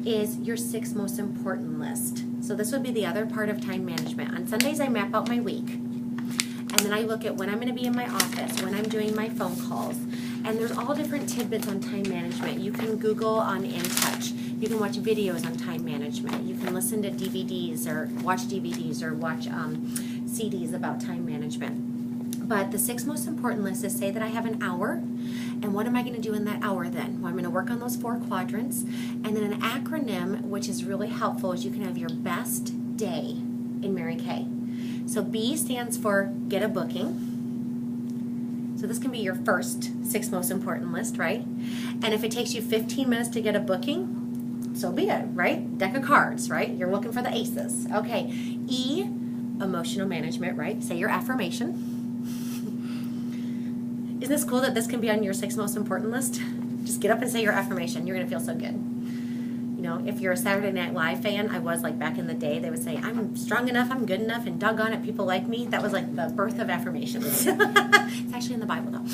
is your 6 most important list. So this would be the other part of time management. On Sundays, I map out my week. And then I look at when I'm going to be in my office, when I'm doing my phone calls. And there's all different tidbits on time management. You can Google on InTouch. You can watch videos on time management. You can listen to DVDs or watch CDs about time management. But the 6 most important lists is say that I have an hour. And what am I going to do in that hour then? Well, I'm going to work on those 4 quadrants. And then an acronym, which is really helpful, is you can have your best day in Mary Kay. So B stands for get a booking. So this can be your first 6 most important list, right? And if it takes you 15 minutes to get a booking, so be it, right? Deck of cards, right? You're looking for the aces. Okay. E, emotional management, right? Say your affirmation. Isn't this cool that this can be on your 6 most important list? Just get up and say your affirmation. You're going to feel so good. You know, if you're a Saturday Night Live fan, I was like back in the day, they would say, I'm strong enough, I'm good enough, and doggone it, people like me. That was like the birth of affirmations. It's actually in the Bible, though.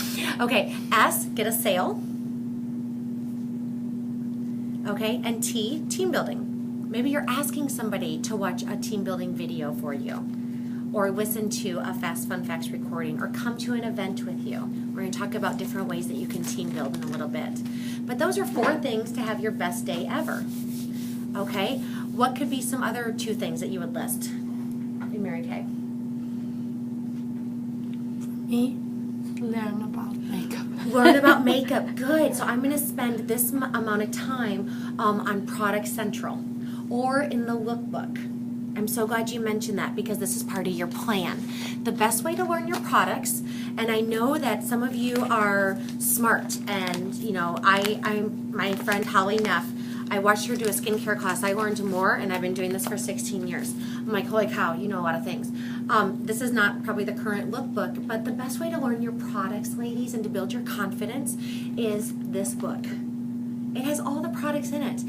Okay, S, get a sale. Okay, and T, team building. Maybe you're asking somebody to watch a team building video for you, or listen to a Fast Fun Facts recording, or come to an event with you. We're going to talk about different ways that you can team build in a little bit. But those are 4 things to have your best day ever. Okay? What could be some other 2 things that you would list in Mary Kay? Me, learn about makeup. Learn about makeup. Good. So I'm going to spend this amount of time on Product Central or in the lookbook. I'm so glad you mentioned that because this is part of your plan. The best way to learn your products, and I know that some of you are smart, and you know, I'm my friend Holly Neff, I watched her do a skincare class. I learned more, and I've been doing this for 16 years. I'm like, holy cow, you know a lot of things. This is not probably the current lookbook, but the best way to learn your products, ladies, and to build your confidence is this book. It has all the products in it.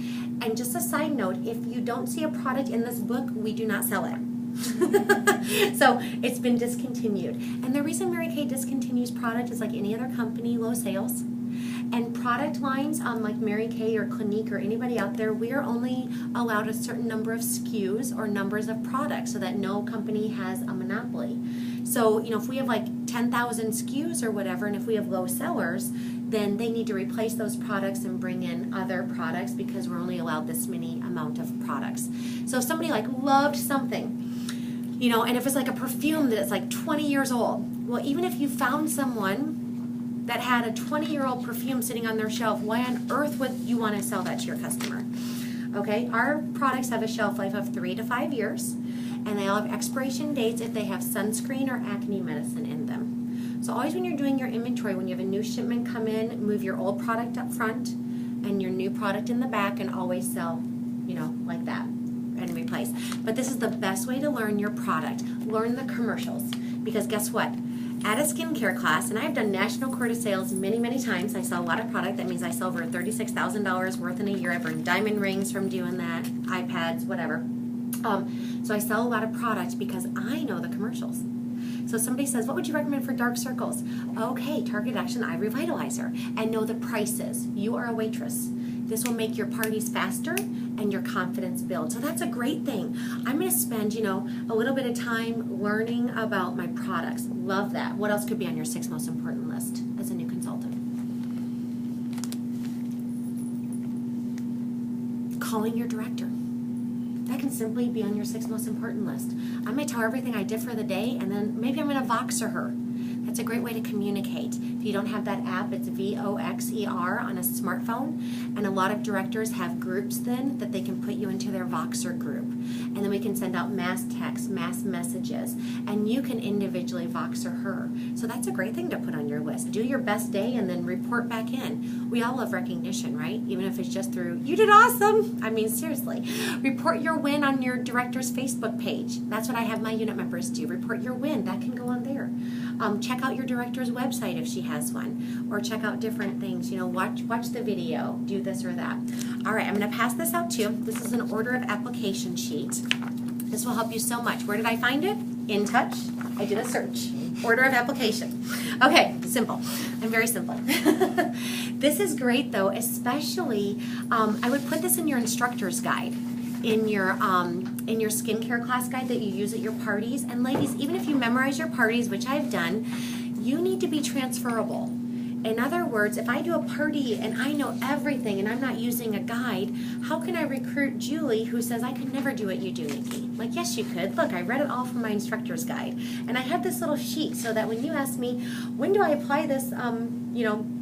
And just a side note, if you don't see a product in this book, we do not sell it. So it's been discontinued. And the reason Mary Kay discontinues product is like any other company, low sales. And product lines, like Mary Kay or Clinique or anybody out there, we are only allowed a certain number of SKUs or numbers of products so that no company has a monopoly. So, you know, if we have like 10,000 SKUs or whatever, and if we have low sellers, then they need to replace those products and bring in other products because we're only allowed this many amount of products. So if somebody like loved something, you know, and if it's like a perfume that is like 20 years old, well, even if you found someone that had a 20-year-old perfume sitting on their shelf, why on earth would you want to sell that to your customer? Okay, our products have a shelf life of 3 to 5 years, and they all have expiration dates if they have sunscreen or acne medicine in them. So always when you're doing your inventory, when you have a new shipment come in, move your old product up front and your new product in the back, and always sell, you know, like that and replace. But this is the best way to learn your product. Learn the commercials, because guess what? At a skincare class, and I've done national quarter sales many, many times. I sell a lot of product. That means I sell over $36,000 worth in a year. I've earned diamond rings from doing that, iPads, whatever. So I sell a lot of product because I know the commercials. So somebody says, what would you recommend for dark circles? Okay, Target Action Eye Revitalizer. And know the prices. You are a waitress. This will make your parties faster and your confidence build. So that's a great thing. I'm going to spend, you know, a little bit of time learning about my products. Love that. What else could be on your 6 most important list as a new consultant? Calling your director. That can simply be on your 6 most important list. I'm going to tell her everything I did for the day, and then maybe I'm going to Voxer her. That's a great way to communicate. If you don't have that app, it's Voxer on a smartphone, and a lot of directors have groups then that they can put you into their Voxer group. And then we can send out mass texts, mass messages, and you can individually Voxer her. So that's a great thing to put on your list. Do your best day and then report back in. We all love recognition, right? Even if it's just through, you did awesome. I mean, seriously. Report your win on your director's Facebook page. That's what I have my unit members do. Report your win. That can go on there. Check out your director's website if she has one, or check out different things. You know, watch the video, do this or that. All right, I'm going to pass this out too. This is an order of application sheet. This will help you so much. Where did I find it? InTouch. I did a search. Order of application. Okay, simple. I'm very simple. This is great though, especially, I would put this in your instructor's guide, in your skincare class guide that you use at your parties. And ladies, even if you memorize your parties, which I've done, you need to be transferable. In other words, if I do a party and I know everything and I'm not using a guide, how can I recruit Julie who says, I could never do what you do, Nikki? Like, yes, you could. Look, I read it all from my instructor's guide. And I have this little sheet so that when you ask me, when do I apply this,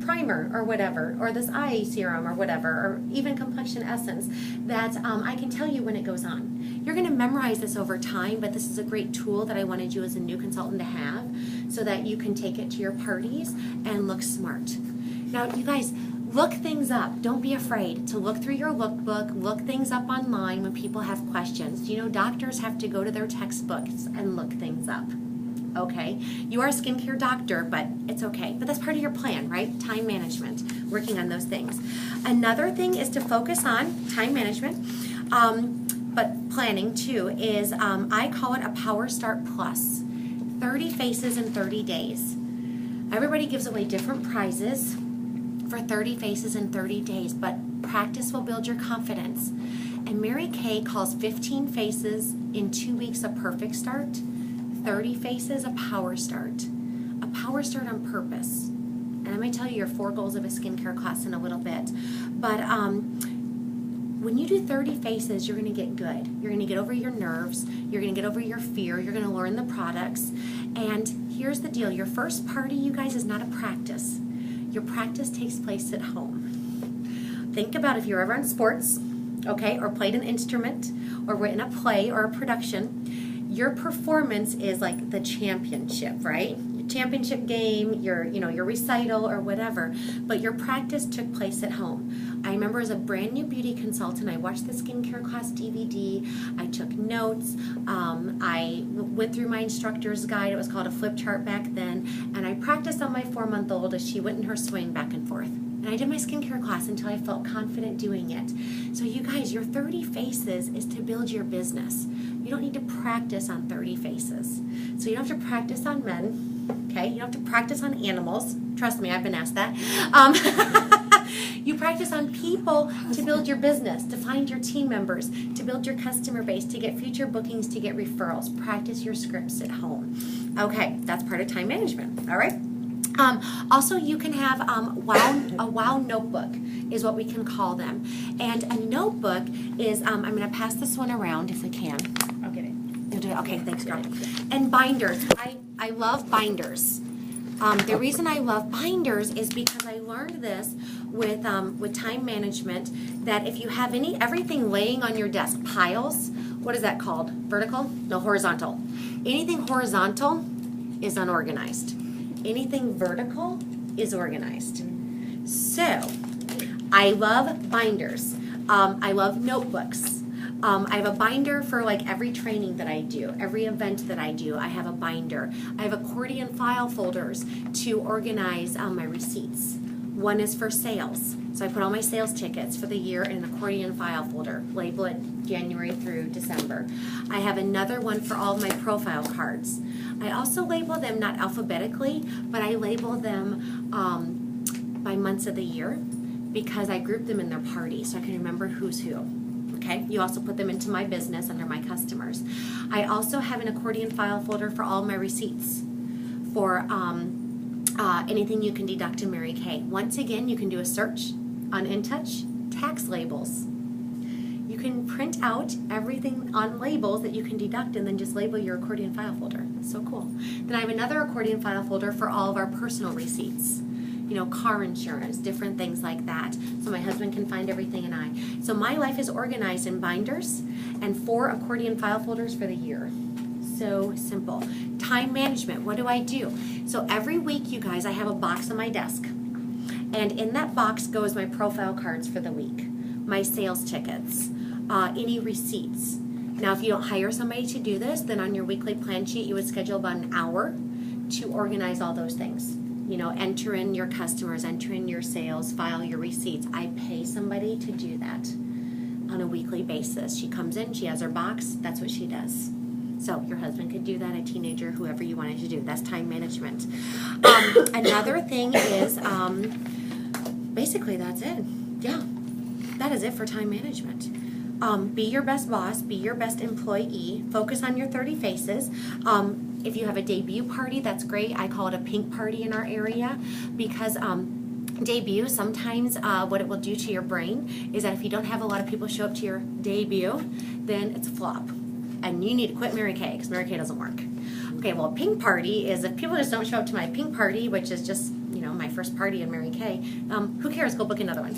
primer or whatever, or this eye serum or whatever, or even complexion essence, that I can tell you when it goes on. You're going to memorize this over time, but this is a great tool that I wanted you as a new consultant to have so that you can take it to your parties and look smart. Now, you guys, look things up. Don't be afraid to look through your lookbook, look things up online when people have questions. You know, doctors have to go to their textbooks and look things up. Okay, you are a skincare doctor, but it's okay. But that's part of your plan, right? Time management, working on those things. Another thing is to focus on time management, but planning too, is I call it a Power Start Plus. 30 faces in 30 days. Everybody gives away different prizes for 30 faces in 30 days, but practice will build your confidence. And Mary Kay calls 15 faces in 2 weeks a perfect start. 30 faces, a power start on purpose. And I'm going to tell you your 4 goals of a skincare class in a little bit. But when you do 30 faces, you're going to get good. You're going to get over your nerves. You're going to get over your fear. You're going to learn the products. And here's the deal. Your first party, you guys, is not a practice. Your practice takes place at home. Think about if you're ever in sports, okay, or played an instrument, or were in a play or a production. Your performance is like the championship, right? Your championship game, your recital or whatever, but your practice took place at home. I remember as a brand new beauty consultant, I watched the skincare class DVD, I took notes, I went through my instructor's guide, it was called a flip chart back then, and I practiced on my 4-month-old as she went in her swing back and forth. And I did my skincare class until I felt confident doing it. So you guys, your 30 faces is to build your business. You don't need to practice on 30 faces. So you don't have to practice on men, okay? You don't have to practice on animals. Trust me, I've been asked that. You practice on people to build your business, to find your team members, to build your customer base, to get future bookings, to get referrals. Practice your scripts at home. Okay, that's part of time management, all right? Also, you can have a wow notebook is what we can call them. And a notebook is, I'm going to pass this one around if we can. I'll get it. You'll do it? Okay, thanks, girl. And binders. I love binders. The reason I love binders is because I learned this with time management, that if you have everything laying on your desk, piles, what is that called? Vertical? No, horizontal. Anything horizontal is unorganized. Anything vertical is organized. So, I love binders. I love notebooks. I have a binder for like every training that I do, every event that I do, I have a binder. I have accordion file folders to organize my receipts. One is for sales. So I put all my sales tickets for the year in an accordion file folder, label it January through December. I have another one for all of my profile cards. I also label them not alphabetically, but I label them by months of the year because I group them in their parties so I can remember who's who. Okay, you also put them into my business under my customers. I also have an accordion file folder for all my receipts for anything you can deduct in Mary Kay. Once again, you can do a search on InTouch, tax labels. You can print out everything on labels that you can deduct and then just label your accordion file folder. That's so cool. Then I have another accordion file folder for all of our personal receipts. You know, car insurance, different things like that. So my husband can find everything and I. So my life is organized in binders and 4 accordion file folders for the year. So simple. Time management, what do I do? So every week, you guys, I have a box on my desk. And in that box goes my profile cards for the week, my sales tickets, any receipts. Now, if you don't hire somebody to do this, then on your weekly plan sheet, you would schedule about an hour to organize all those things. You know, enter in your customers, enter in your sales, file your receipts. I pay somebody to do that on a weekly basis. She comes in, she has her box, that's what she does. So your husband could do that, a teenager, whoever you wanted to do. That's time management. Another thing is, basically that's it. Yeah, that is it for time management. Be your best boss, be your best employee, focus on your 30 faces. If you have a debut party, that's great. I call it a pink party in our area because debut, sometimes what it will do to your brain is that if you don't have a lot of people show up to your debut, then it's a flop. And you need to quit Mary Kay because Mary Kay doesn't work. Okay, well, pink party is if people just don't show up to my pink party, which is just, my first party in Mary Kay, who cares? Go book another one.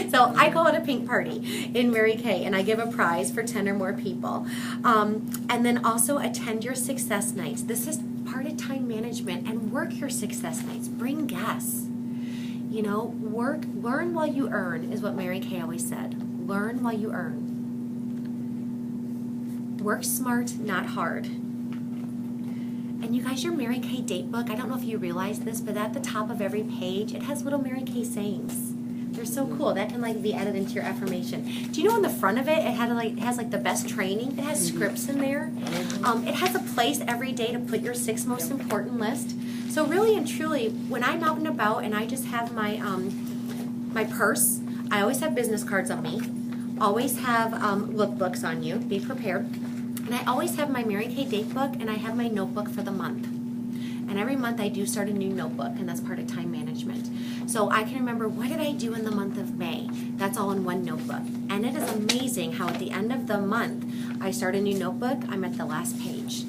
So I call it a pink party in Mary Kay, and I give a prize for 10 or more people. And then also attend your success nights. This is part of time management, and work your success nights. Bring guests. Learn while you earn is what Mary Kay always said. Learn while you earn. Work smart, not hard. And you guys, your Mary Kay date book, I don't know if you realize this, but at the top of every page, it has little Mary Kay sayings. They're so cool. That can be added into your affirmation. Do you know on the front of it, it has the best training. It has scripts in there. It has a place every day to put your 6 most important list. So really and truly, when I'm out and about and I just have my my purse, I always have business cards on me. Always have lookbooks on you. Be prepared. And I always have my Mary Kay date book, and I have my notebook for the month. And every month I do start a new notebook, and that's part of time management. So I can remember, what did I do in the month of May? That's all in one notebook. And it is amazing how at the end of the month, I start a new notebook, I'm at the last page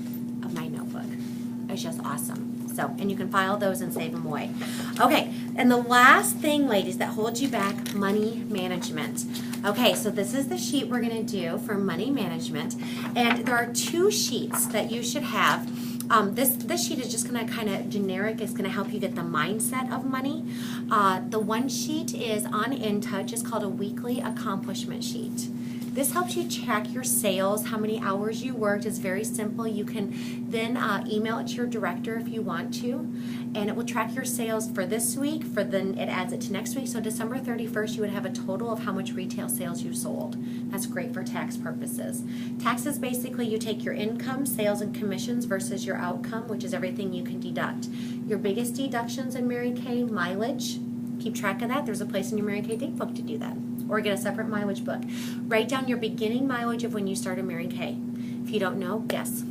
of my notebook. It's just awesome. So, and you can file those and save them away. Okay, and the last thing, ladies, that holds you back, money management. Okay, so this is the sheet we're going to do for money management. And there are 2 sheets that you should have. This sheet is just going to kind of generic. It's going to help you get the mindset of money. The one sheet is on InTouch. It's called a weekly accomplishment sheet. This helps you track your sales, how many hours you worked. It's very simple. You can then email it to your director if you want to, and it will track your sales for this week, then it adds it to next week. So December 31st, you would have a total of how much retail sales you sold. That's great for tax purposes. Taxes, basically, you take your income, sales, and commissions versus your outcome, which is everything you can deduct. Your biggest deductions in Mary Kay, mileage. Keep track of that. There's a place in your Mary Kay date book to do that. Or get a separate mileage book. Write down your beginning mileage of when you started Mary Kay. If you don't know, guess.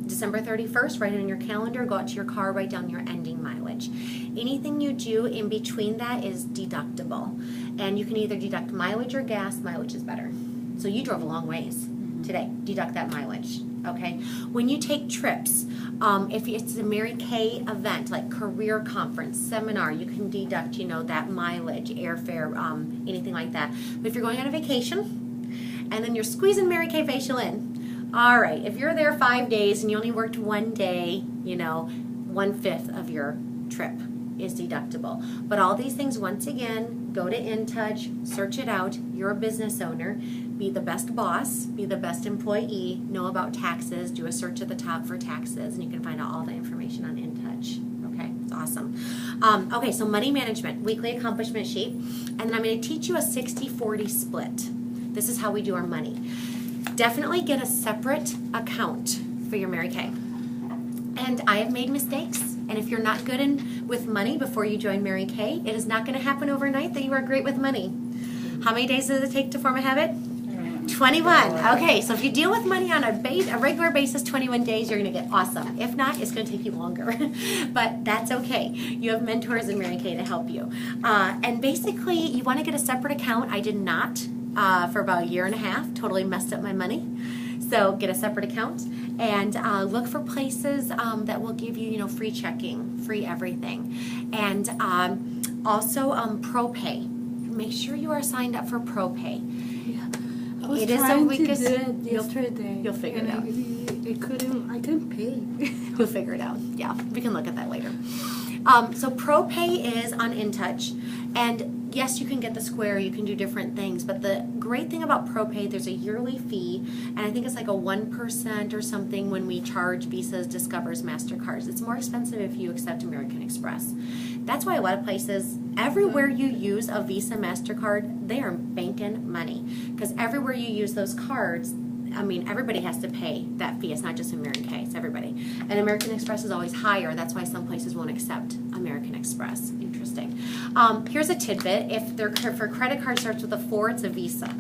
December 31st, write it in your calendar, go out to your car, write down your ending mileage. Anything you do in between that is deductible. And you can either deduct mileage or gas. Mileage is better. So you drove a long ways today. Deduct that mileage. Okay? When you take trips, if it's a Mary Kay event, like career conference, seminar, you can deduct, that mileage, airfare, anything like that. But if you're going on a vacation, and then you're squeezing Mary Kay facial in, all right, if you're there 5 days and you only worked 1 day, 1/5 of your trip is deductible. But all these things, once again, go to InTouch, search it out. You're a business owner. Be the best boss, be the best employee, know about taxes, do a search at the top for taxes, and you can find out all the information on InTouch. Okay, it's awesome. Okay, so money management, weekly accomplishment sheet, and then I'm going to teach you a 60-40 split. This is how we do our money. Definitely get a separate account for your Mary Kay. And I have made mistakes, and if you're not good with money before you join Mary Kay, it is not going to happen overnight that you are great with money. How many days does it take to form a habit? 21. Okay, so if you deal with money on a regular basis, 21 days, you're going to get awesome. If not, it's going to take you longer. But that's okay. You have mentors in Mary Kay to help you. And basically, you want to get a separate account. I did not for about 1.5 years. Totally messed up my money. So get a separate account and look for places that will give you, free checking, free everything. And also ProPay. Make sure you are signed up for ProPay. Yeah. I was trying to do it yesterday. You'll figure it out. I couldn't pay. We'll figure it out. Yeah, we can look at that later. So ProPay is on InTouch, and yes, you can get the Square, you can do different things, but the great thing about ProPay, there's a yearly fee, and I think it's like a 1% or something when we charge Visas, Discovers, MasterCards. It's more expensive if you accept American Express. That's why a lot of places, everywhere you use a Visa, MasterCard, they are banking money, because everywhere you use those cards, I mean, everybody has to pay that fee. It's not just American K, it's everybody. And American Express is always higher. That's why some places won't accept American Express. Interesting. Here's a tidbit. If their for credit card starts with a 4, it's a Visa.